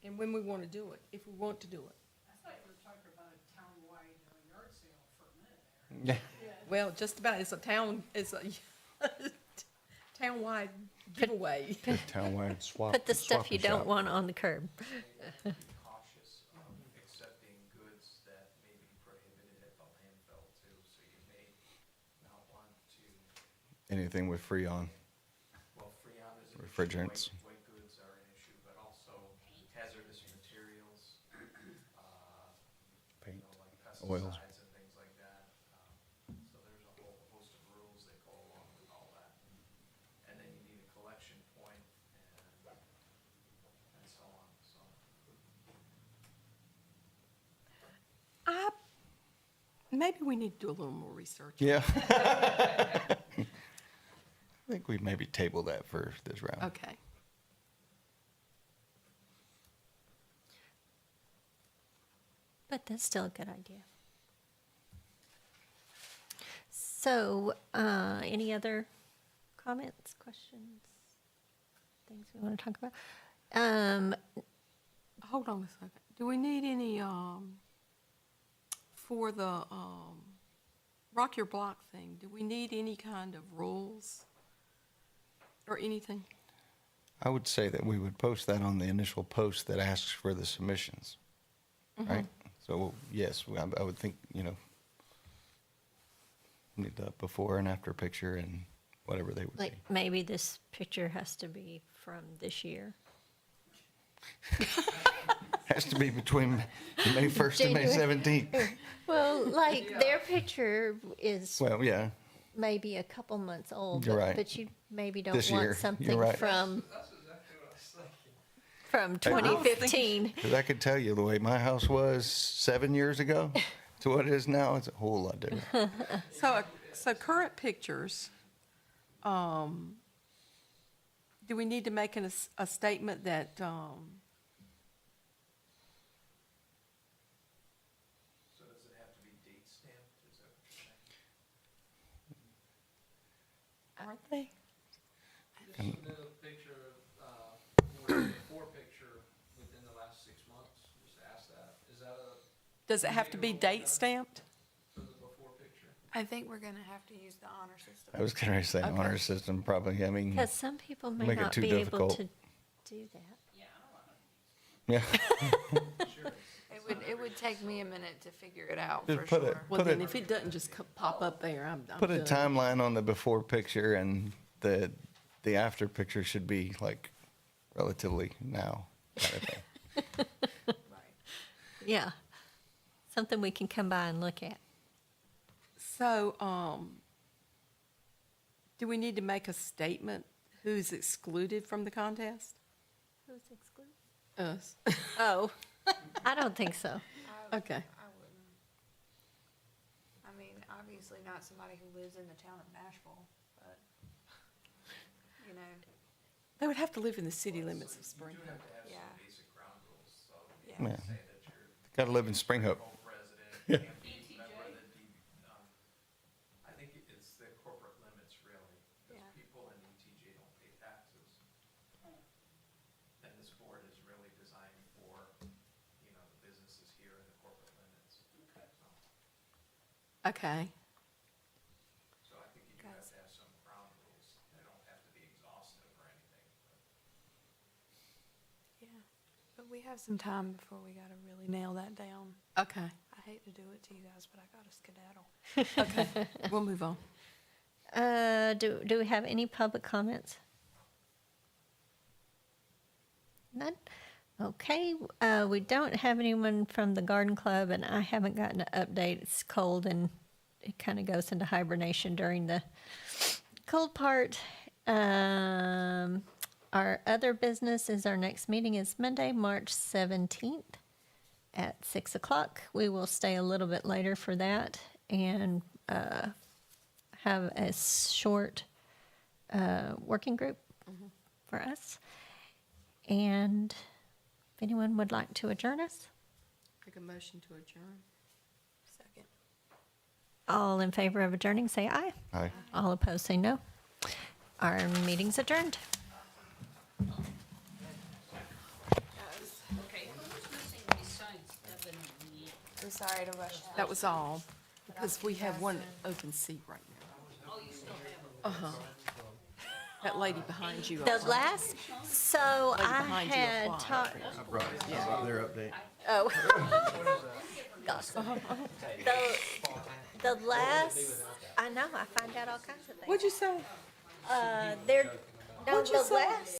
And when we wanna do it, if we want to do it. I thought you were talking about a town-wide yard sale for a minute there. Yeah. Well, just about, it's a town-wide giveaway. Townwide swap. Put the stuff swap you and don't shop. want on the curb. Be cautious of accepting goods that may be prohibited at the landfill too, so you may not want to, Anything with Freon. well, Freon is an issue, Refrigerants. white goods are an issue, but also hazardous materials, Paint. like Oils. pesticides and things like that. So there's a whole host of rules that go along with all that. And then you need a collection point and so on, so. Maybe we need to do a little more research. Yeah. I think we maybe table that for this round. Okay. But that's still a good idea. So, any other comments, questions, things we want to talk about? Hold on a second. Do we need any, for the, Rock Your Block thing, do we need any kind of rules or anything? I would say that we would post that on the initial post that asks for the submissions, right? So, yes, I would think, need the before and after picture and whatever they would be. Like, maybe this picture has to be from this year. Has to be between May 1st and May January. 17th. Well, like, their picture is Well, yeah, maybe a couple months old, You're right. but you maybe don't This year, want you're something right. from, That's exactly what I was thinking. from I was 2015. because I could tell you the way my house was 7 years ago to what it is now, it's a whole lot different. So current pictures, do we need to make a statement that, So does it have to be date stamped, is that what you're saying? aren't they? Just submit a picture, before picture within the last 6 months, just ask that. Is that Does it have to be date stamped? for the before picture? I think we're gonna have to use the honor system. I was going to say honor system probably, I mean, Because some people may Make it not too be able difficult. to do that. yeah. It would take me a minute to figure it out, Just for put it- sure. Well, Put then it- if it doesn't just pop up there, I'm Put a done. timeline on the before picture and the after picture should be like relatively now kind of thing. Yeah. Something we can come by and look at. So, do we need to make a statement who's excluded from the contest? Who's excluded? Us. Oh, I don't think so. Okay. I wouldn't. I mean, obviously not somebody who lives in the town of Nashville, but, They would have to live in the city limits of Spring You do have to have Yeah. some basic ground rules, so you Yeah. can't Yeah. say that you're Gotta live in Spring Hope. home resident, can't be member of the I think it's the corporate limits really, because Yeah. people in ETJ don't pay taxes. And this board is really designed for, you know, the businesses here in the corporate limits. Okay. So I think you do have Guys. to have some ground rules. They don't have to be exhaustive or anything. Yeah, but we have some time before we gotta really nail that down. Okay. I hate to do it to you guys, but I gotta skedaddle. Okay. We'll move on. Do we have any public comments? None? Okay, we don't have anyone from the garden club, and I haven't gotten an update. It's cold, and it kind of goes into hibernation during the cold part. Our other business is our next meeting is Monday, March 17th at 6 o'clock. We will stay a little bit later for that and have a short working group for us. And if anyone would like to adjourn us, Make a motion to adjourn. Second. all in favor of adjourning, say aye. Aye. All opposed, say no. Our meeting's adjourned. Okay, who's missing besides Devin and me? I'm sorry to rush. That was all, because we have one open seat right now. Oh, you still have it. Uh-huh. That lady behind you. The applied. last, so Lady I behind you had applied. talked, Their update. oh. Gossip. The last, I know, I find out all kinds of things. What'd you say? They're, no, What'd you the say? last